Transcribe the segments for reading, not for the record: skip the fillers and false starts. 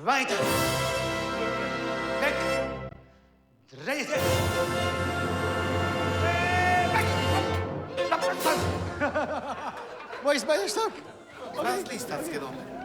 Weiter. Weg. Dreh. Wo ist mein Stock? Was Licht hat's genommen?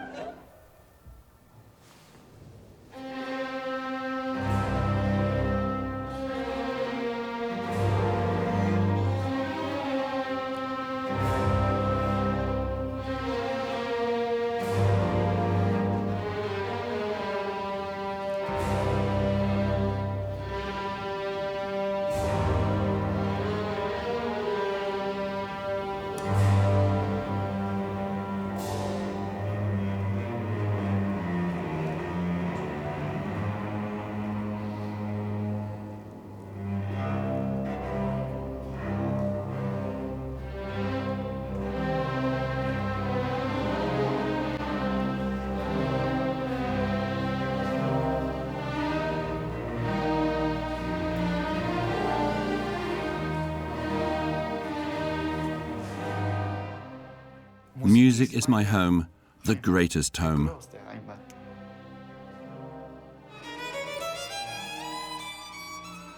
Music is my home, the greatest home.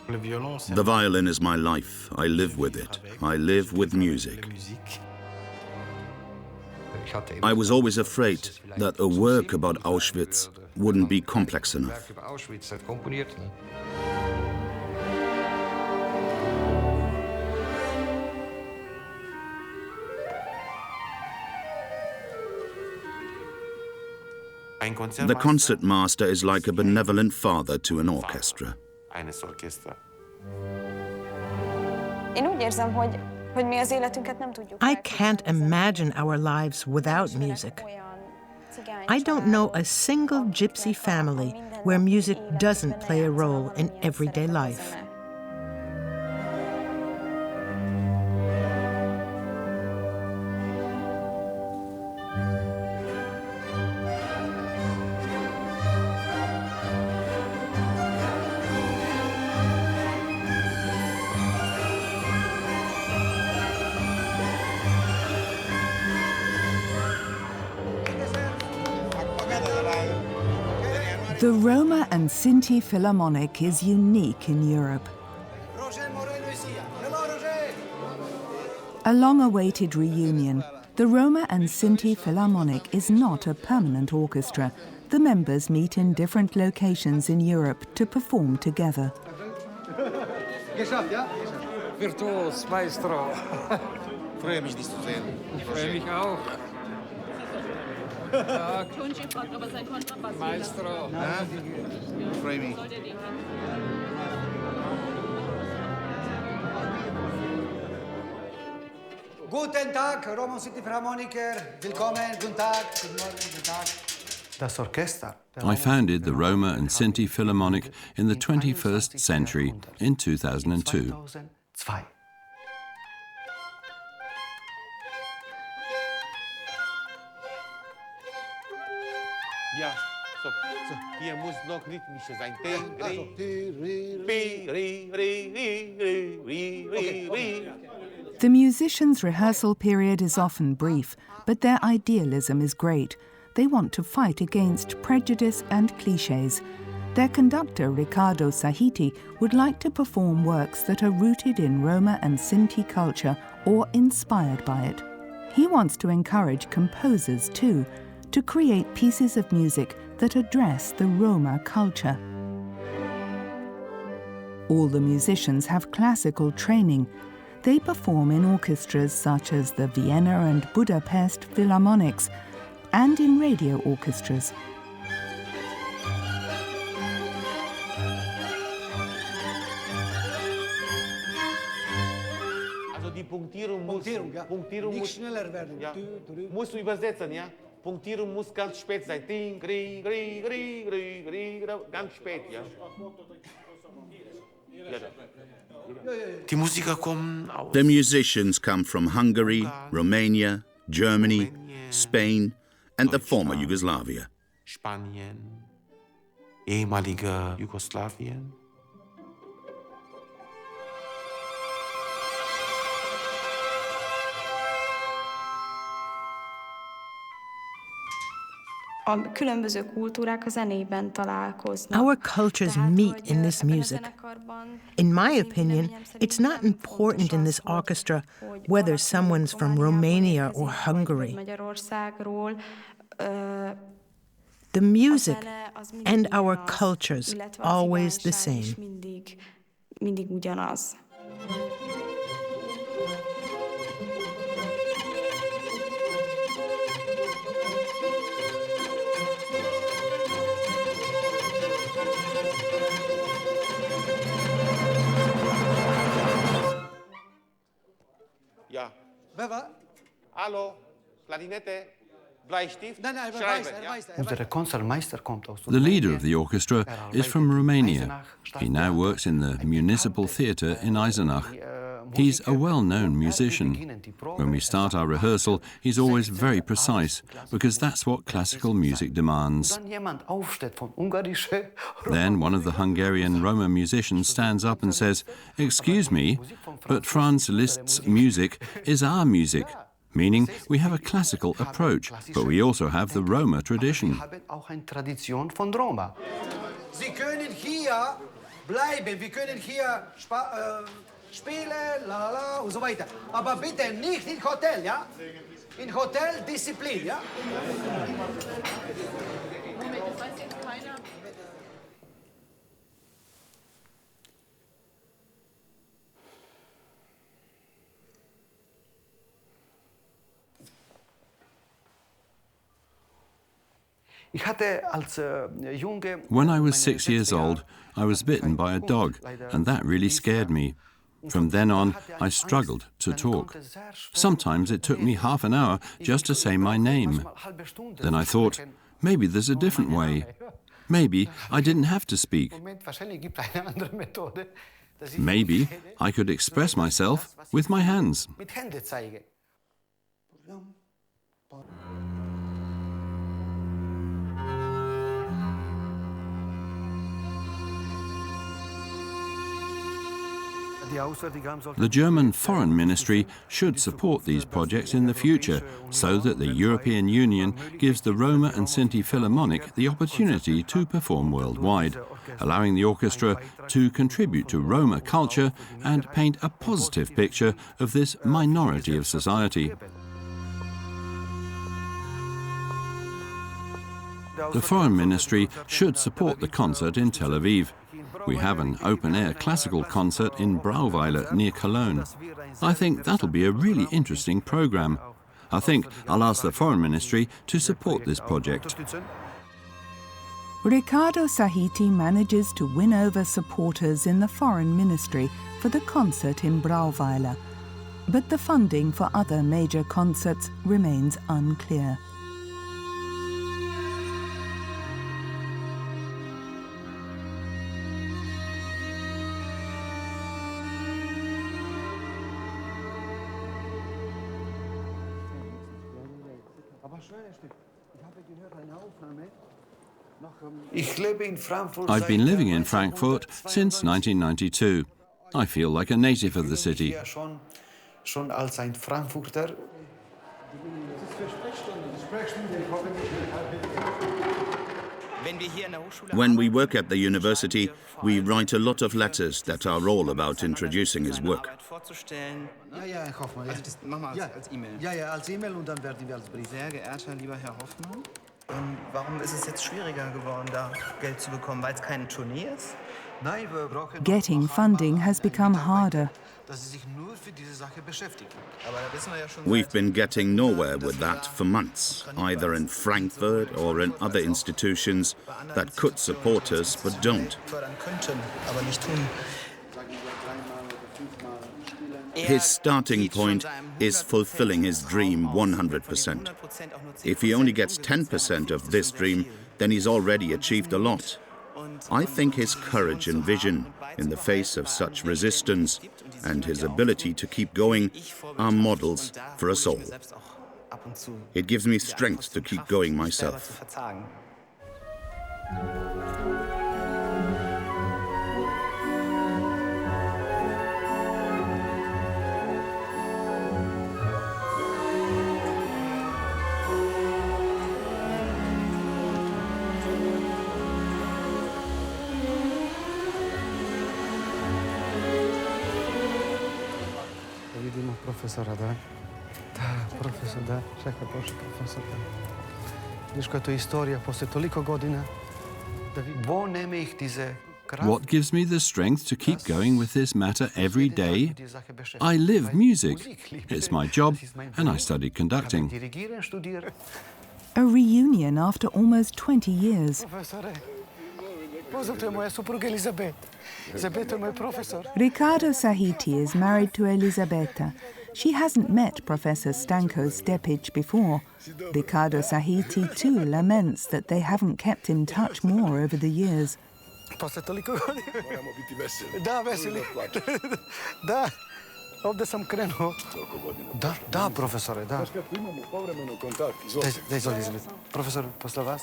The violin is my life. I live with it. I live with music. I was always afraid that a work about Auschwitz wouldn't be complex enough. The concertmaster is like a benevolent father to an orchestra. I can't imagine our lives without music. I don't know a single gypsy family where music doesn't play a role in everyday life. The Roma and Sinti Philharmonic is unique in Europe. A long-awaited reunion, the Roma and Sinti Philharmonic is not a permanent orchestra. The members meet in different locations in Europe to perform together. Geschafft, ja? Virtuos, Maestro. Freue mich, dich zu sehen. Ich freue mich auch. Maestro. Freue mich. Guten Tag, Roma und Sinti Philharmoniker. Willkommen, guten Tag, guten Morgen, guten Tag. Das Orchester. I founded the Roma and Sinti Philharmonic in the 21st century in 2002. 2002. Ja, so, hier muss noch rhythmischer sein. The musicians' rehearsal period is often brief, but their idealism is great. They want to fight against prejudice and clichés. Their conductor, Riccardo Sahiti, would like to perform works that are rooted in Roma and Sinti culture or inspired by it. He wants to encourage composers, too, to create pieces of music that address the Roma culture. All the musicians have classical training. They perform in orchestras such as the Vienna and Budapest Philharmonics and in radio orchestras. Also die Punktierung muss Nicht schneller werden. Ja, musst du übersetzen, ja? Punktierung muss ganz spät sein. Ding, gri, gri, gri, gri, gri, ganz spät, ja? Die Musiker kommen aus. The musicians come from Hungary, Romania, Germany, Spain, and the former Yugoslavia. Spanien, ehemalige Jugoslawien. Our cultures meet in this music. In my opinion, it's not important in this orchestra whether someone's from Romania or Hungary. The music and our cultures always the same. Ja. Wer war? Hallo, Klarinette, Bleistift, Nein, nein, schreiben. er Ja? weiß. Unsere Konzertmeister kommt aus The leader of the orchestra is from Romania. He now works in the Municipal Theatre in Eisenach. He's a well-known musician. When we start our rehearsal, he's always very precise, because that's what classical music demands. Then one of the Hungarian Roma musicians stands up and says, "Excuse me, but Franz Liszt's music is our music," meaning we have a classical approach, but we also have the Roma tradition. Sie können hier bleiben, wir können hier spielen, la la la und so weiter. Aber bitte nicht im Hotel, ja? In Hotel Disziplin, ja? Moment, das weiß jetzt keiner. When I was 6 years old, I was bitten by a dog, and that really scared me. From then on, I struggled to talk. Sometimes it took me half an hour just to say my name. Then I thought, maybe there's a different way. Maybe I didn't have to speak. Maybe I could express myself with my hands. The German Foreign Ministry should support these projects in the future so that the European Union gives the Roma and Sinti Philharmonic the opportunity to perform worldwide, allowing the orchestra to contribute to Roma culture and paint a positive picture of this minority of society. The Foreign Ministry should support the concert in Tel Aviv. We have an open-air classical concert in Brauweiler near Cologne. I think that'll be a really interesting program. I think I'll ask the Foreign Ministry to support this project. Riccardo Sahiti manages to win over supporters in the Foreign Ministry for the concert in Brauweiler. But the funding for other major concerts remains unclear. I've been living in Frankfurt since 1992. I feel like a native of the city. When we work at the university, we write a lot of letters that are all about introducing his work. Ja, Herr Hoffmann. Mach mal als E-Mail. Ja, als E-Mail und dann werden wir als Brief. Sehr geehrter lieber Herr Hoffmann, warum ist es jetzt schwieriger geworden, da Geld zu bekommen? Weil es keine Tournee ist? Nein, wir brauchen Getting funding has become harder. dass Sie sich nur für diese Sache beschäftigen. Aber da wissen wir ja schon We've been getting nowhere with that for months, either in Frankfurt or in other institutions that could support us but don't. fördern könnten, aber nicht tun. His starting point is fulfilling his dream 100%. If he only gets 10% of this dream, then he's already achieved a lot. I think his courage and vision in the face of such resistance and his ability to keep going are models for us all. It gives me strength to keep going myself. vidimo profesora, da? Da, profesor, da. Čekaj, prošli profesor, da. Vidiš koja je to istorija, poslije toliko godina, da vi bo nema ih diese. What gives me the strength to keep going with this matter every day? I live music. It's my job, and I studied conducting. A reunion after almost 20 years. Riccardo Sahiti is married to Elisabetta. She hasn't met Professor Stanko Stepic before. Riccardo Sahiti too laments that they haven't kept in touch more over the years. Posle toliko godina. Moramo biti veseli. Da, veseli. Da, ovdje sam krenuo. Da, profesore, da. Imamo povremeno kontakt. Da, izvolite. Profesor, posle vas.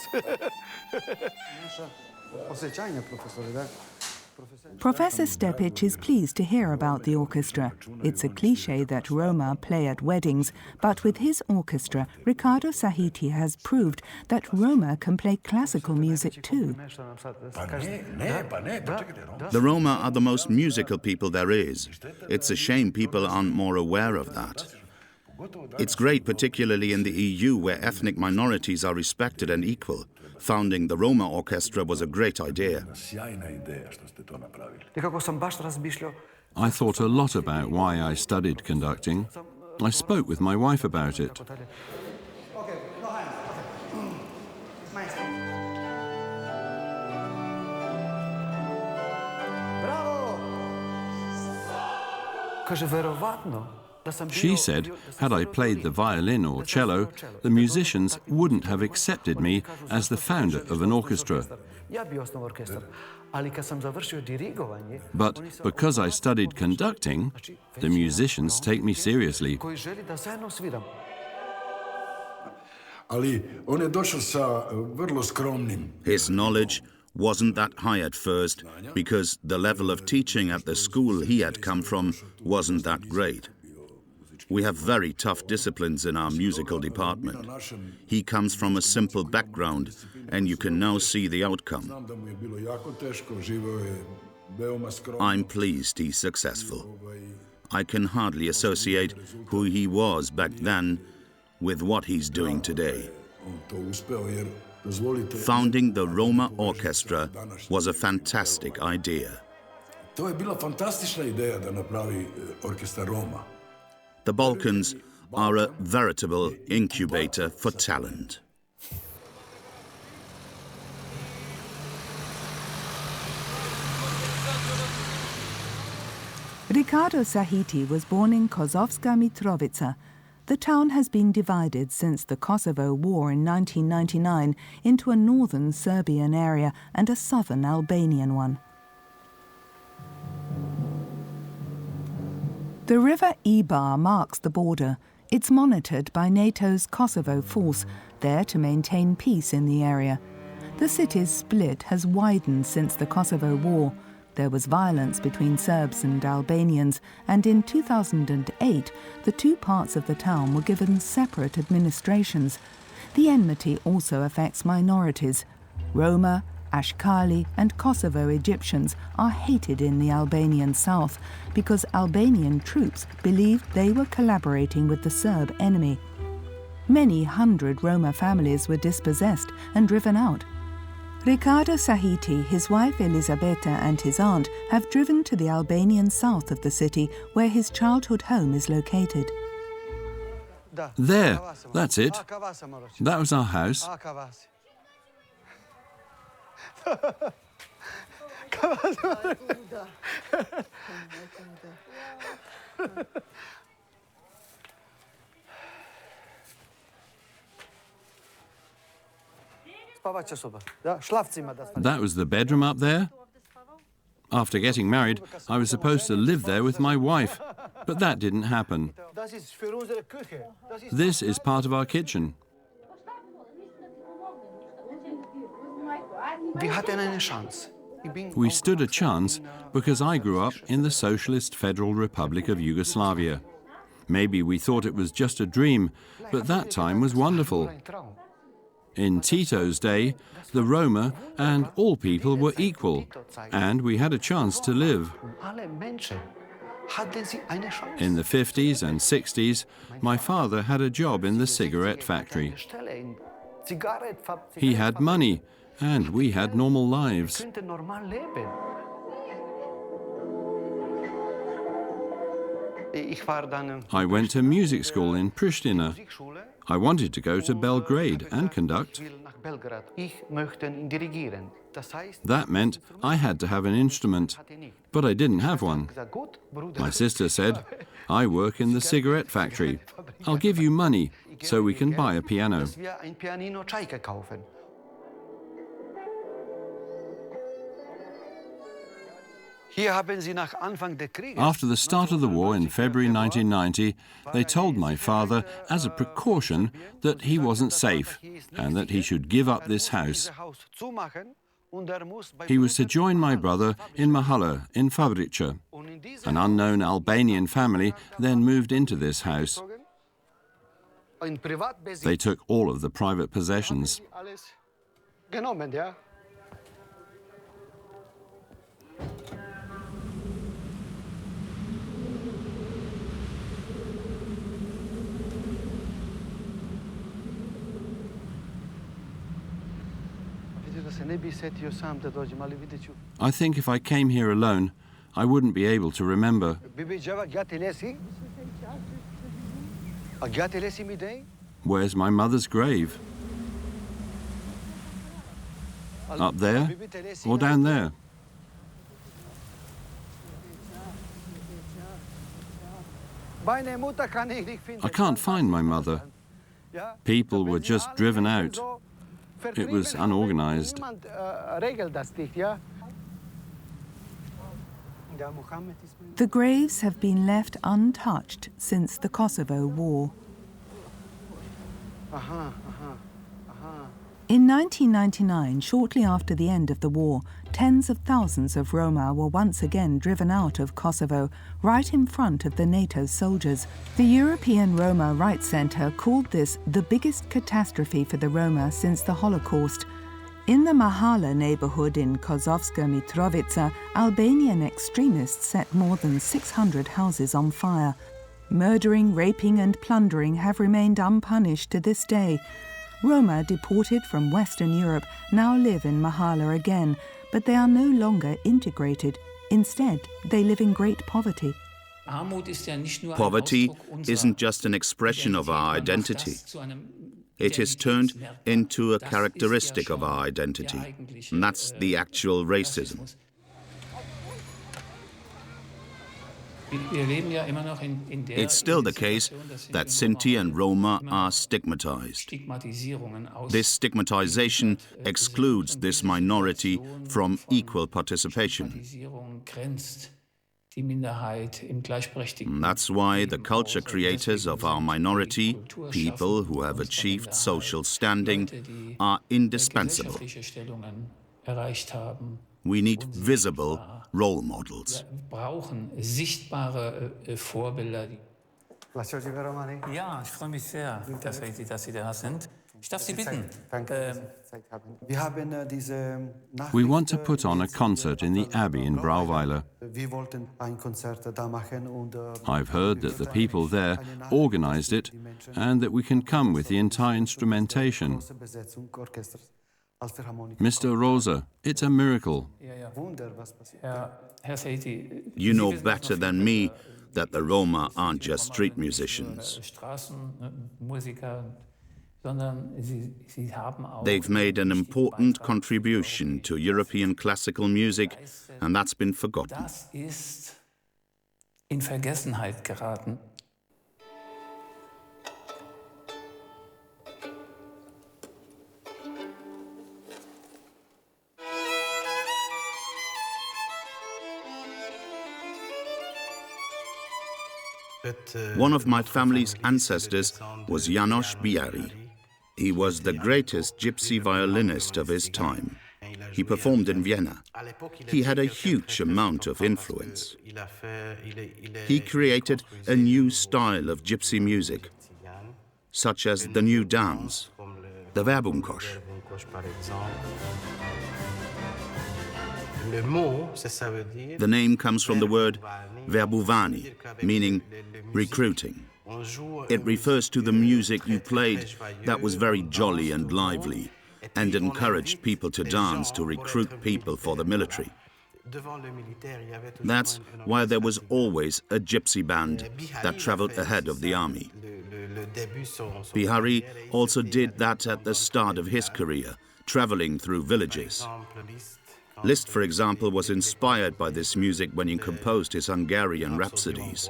Naša osjećanja, profesore, da. Professor Stepic is pleased to hear about the orchestra. It's a cliché that Roma play at weddings, but with his orchestra, Riccardo Sahiti has proved that Roma can play classical music too. The Roma are the most musical people there is. It's a shame people aren't more aware of that. It's great, particularly in the EU, where ethnic minorities are respected and equal. Founding the Roma orchestra was a great idea. I thought a lot about why I studied conducting. I spoke with my wife about it. She said, had I played the violin or cello, the musicians wouldn't have accepted me as the founder of an orchestra. But because I studied conducting, the musicians take me seriously. His knowledge wasn't that high at first because the level of teaching at the school he had come from wasn't that great. We have very tough disciplines in our musical department. He comes from a simple background, and you can now see the outcome. I'm pleased he's successful. I can hardly associate who he was back then with what he's doing today. Founding the Roma Orchestra was a fantastic idea. The Balkans are a veritable incubator for talent. Riccardo Sahiti was born in Kozovska Mitrovica. The town has been divided since the Kosovo War in 1999 into a northern Serbian area and a southern Albanian one. The river Ibar marks the border. It's monitored by NATO's Kosovo force, there to maintain peace in the area. The city's split has widened since the Kosovo War. There was violence between Serbs and Albanians, and in 2008, the two parts of the town were given separate administrations. The enmity also affects minorities. Roma, Ashkali and Kosovo Egyptians are hated in the Albanian south because Albanian troops believed they were collaborating with the Serb enemy. Many hundred Roma families were dispossessed and driven out. Riccardo Sahiti, his wife Elisabetta and his aunt have driven to the Albanian south of the city where his childhood home is located. There, that's it. That was our house. That was the bedroom up there. After getting married, I was supposed to live there with my wife, but that didn't happen. This is part of our kitchen. We stood a chance because I grew up in the Socialist Federal Republic of Yugoslavia. Maybe we thought it was just a dream, but that time was wonderful. In Tito's day, the Roma and all people were equal, and we had a chance to live. In the 50s and 60s, my father had a job in the cigarette factory. He had money, and we had normal lives. I went to music school in Pristina. I wanted to go to Belgrade and conduct. That meant I had to have an instrument, but I didn't have one. My sister said, "I work in the cigarette factory. I'll give you money so we can buy a piano." After the start of the war in February 1990, they told my father, as a precaution, that he wasn't safe and that he should give up this house. He was to join my brother in Mahala, in Fabrica. An unknown Albanian family then moved into this house. They took all of the private possessions. I think if I came here alone, I wouldn't be able to remember. Where's my mother's grave? Up there or down there? I can't find my mother. People were just driven out. It was unorganized. The graves have been left untouched since the Kosovo War. In 1999, shortly after the end of the war, tens of thousands of Roma were once again driven out of Kosovo, right in front of the NATO soldiers. The European Roma Rights Centre called this the biggest catastrophe for the Roma since the Holocaust. In the Mahala neighbourhood in Kosovska Mitrovica, Albanian extremists set more than 600 houses on fire. Murdering, raping and plundering have remained unpunished to this day. Roma deported from Western Europe now live in Mahala again, but they are no longer integrated. Instead, they live in great poverty. Poverty isn't just an expression of our identity. It is turned into a characteristic of our identity, and that's the actual racism. It's still the case that Sinti and Roma are stigmatized. This stigmatization excludes this minority from equal participation. And that's why the culture creators of our minority, people who have achieved social standing, are indispensable. We need visible role models. Ja, ich freue mich sehr, dass Sie da sind. Ich darf Sie bitten. We want to put on a concert in the Abbey in Brauweiler. I've heard that the people there organized it and that we can come with the entire instrumentation. Mr. Rosa, it's a miracle. You know better than me that the Roma aren't just street musicians. They've made an important contribution to European classical music, and that's been forgotten. Das ist in Vergessenheit geraten. One of my family's ancestors was János Biari. He was the greatest gypsy violinist of his time. He performed in Vienna. He had a huge amount of influence. He created a new style of gypsy music, such as the new dance, the Verbumkosh. The name comes from the word verbuvani, meaning recruiting. It refers to the music you played that was very jolly and lively and encouraged people to dance to recruit people for the military. That's why there was always a gypsy band that traveled ahead of the army. Bihari also did that at the start of his career, traveling through villages. Liszt, for example, was inspired by this music when he composed his Hungarian rhapsodies.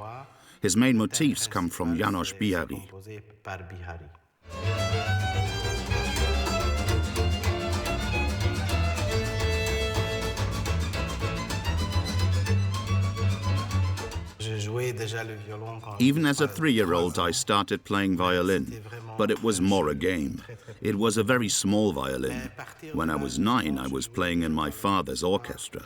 His main motifs come from János Bihari. Even as a 3-year-old, I started playing violin, but it was more a game. It was a very small violin. When I was 9, I was playing in my father's orchestra.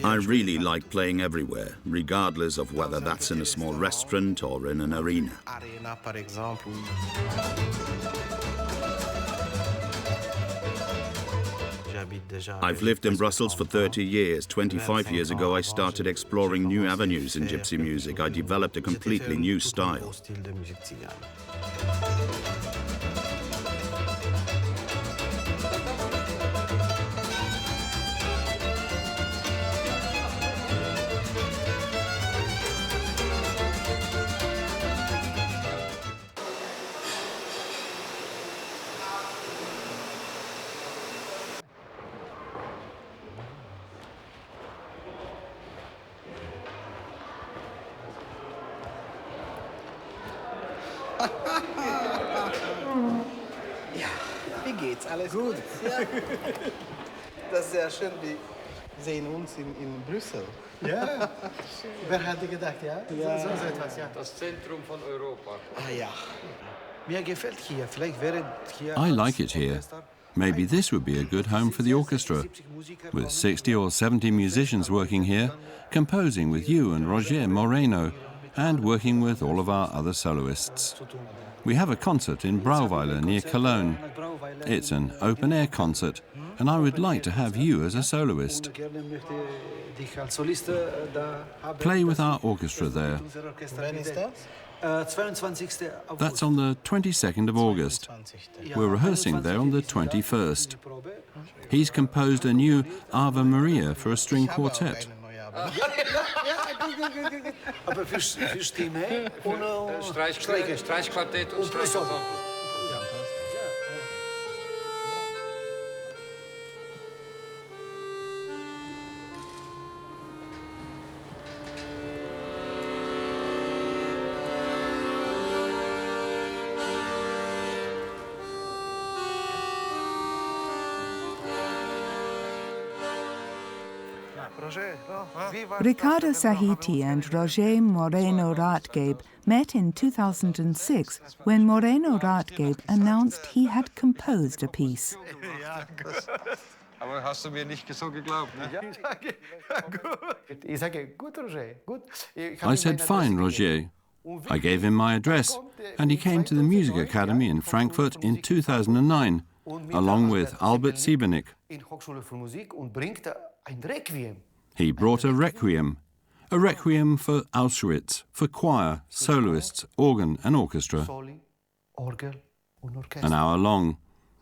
I really like playing everywhere, regardless of whether that's in a small restaurant or in an arena. I've lived in Brussels for 30 years. 25 years ago, I started exploring new avenues in gypsy music. I developed a completely new style. Ja, wie geht's? Alles gut? Ja. Das ist sehr schön, wir sehen uns in Brüssel. Ja, wer hätte gedacht, ja? Ja. So etwas, ja. Das Zentrum von Europa. Ah ja. Mir gefällt hier. Vielleicht wäre hier... I like it here. Maybe this would be a good home for the orchestra, with 60 or 70 musicians working here, composing with you and Roger Moreno, and working with all of our other soloists. We have a concert in Brauweiler near Cologne. It's an open-air concert, and I would like to have you as a soloist. Play with our orchestra there. That's on the 22nd of August. We're rehearsing there on the 21st. He's composed a new Ave Maria for a string quartet. Aber für Stimme und Streichquartett und Streichquartett. Riccardo Sahiti and Roger Moreno Ratgeb met in 2006 when Moreno Ratgeb announced he had composed a piece. Aber hast du mir nicht so geglaubt, ne? Ich sage, gut, Roger, gut. I said, fine, Roger. I gave him my address, and he came to the Music Academy in Frankfurt in 2009, along with Albert Siebenik. He brought a requiem for Auschwitz, for choir, soloists, organ and orchestra. An hour long.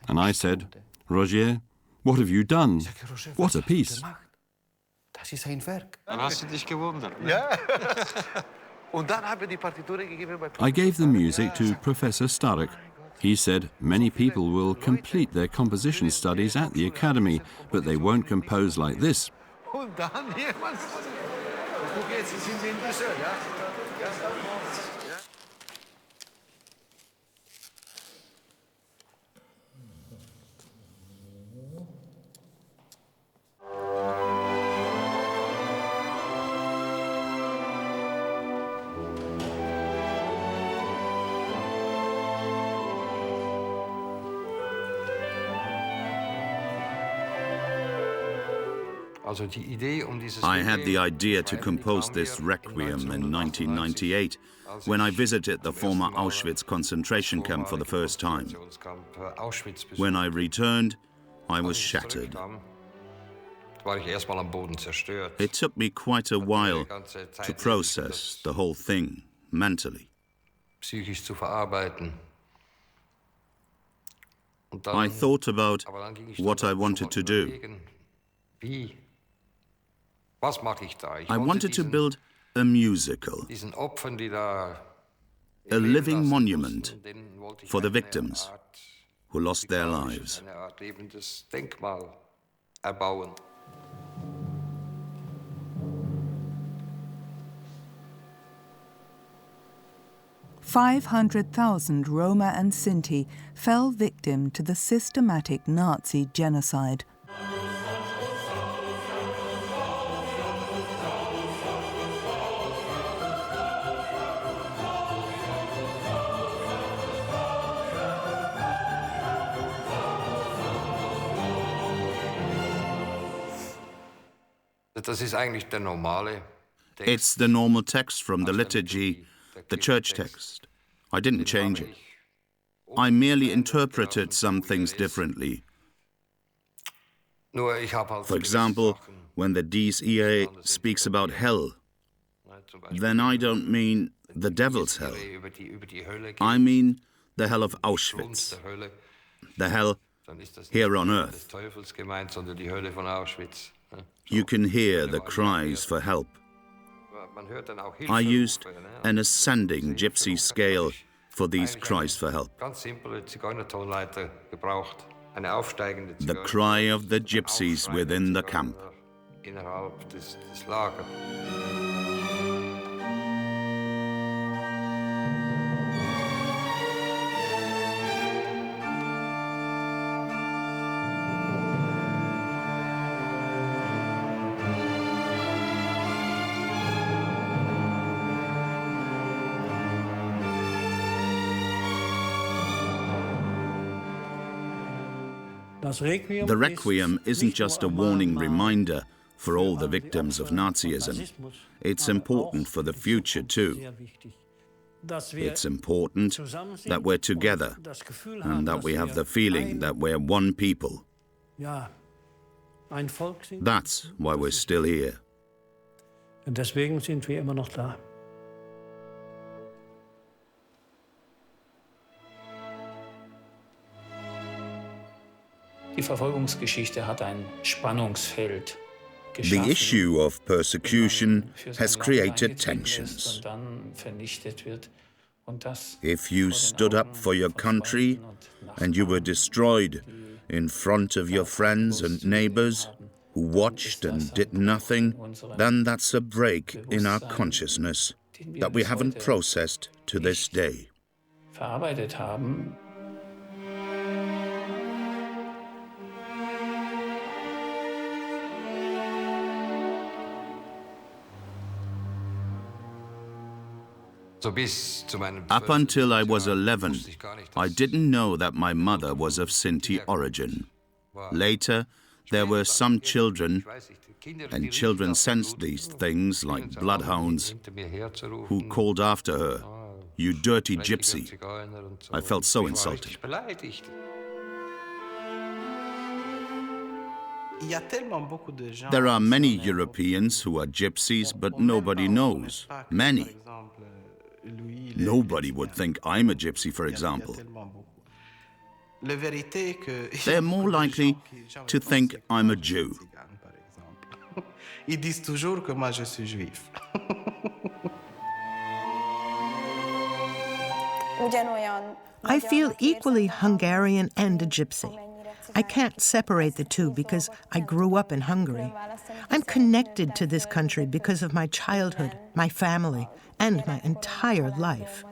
And I said, Roger, what have you done? What a piece. Dann hast du dich gewundert. I gave the music to Professor Starek. He said many people will complete their composition studies at the Academy, but they won't compose like this. Und dann jemand. Guck, jetzt sind Sie in Brüssel, ja? I had the idea to compose this requiem in 1998 when I visited the former Auschwitz concentration camp for the first time. When I returned, I was shattered. It took me quite a while to process the whole thing mentally. I thought about what I wanted to do. I wanted to build a musical, a living monument for the victims who lost their lives. 500,000 Roma and Sinti fell victim to the systematic Nazi genocide. It's the normal text from the liturgy, the church text. I didn't change it. I merely interpreted some things differently. For example, when the Dies Irae speaks about hell, then I don't mean the devil's hell. I mean the hell of Auschwitz, the hell here on earth. You can hear the cries for help. I used an ascending gypsy scale for these cries for help. The cry of the gypsies within the camp. The Requiem isn't just a warning reminder for all the victims of Nazism. It's important for the future too. It's important that we're together and that we have the feeling that we're one people. That's why we're still here. Deswegen sind wir immer noch da. Die Verfolgungsgeschichte hat ein Spannungsfeld geschaffen. The issue of persecution has created tensions. If you stood up for your country and you were destroyed in front of your friends and neighbors who watched and did nothing, then that's a break in our consciousness that we haven't processed to this day. Verarbeitet haben. Up until I was 11, I didn't know that my mother was of Sinti origin. Later, there were some children, and children sensed these things like bloodhounds, who called after her, "You dirty gypsy." I felt so insulted. There are many Europeans who are gypsies, but nobody knows. Many. Nobody would think I'm a gypsy, for example. They're more likely to think I'm a Jew. Ils disent toujours que moi je suis juif. I feel equally Hungarian and a gypsy. I can't separate the two because I grew up in Hungary. I'm connected to this country because of my childhood, my family, and my entire life.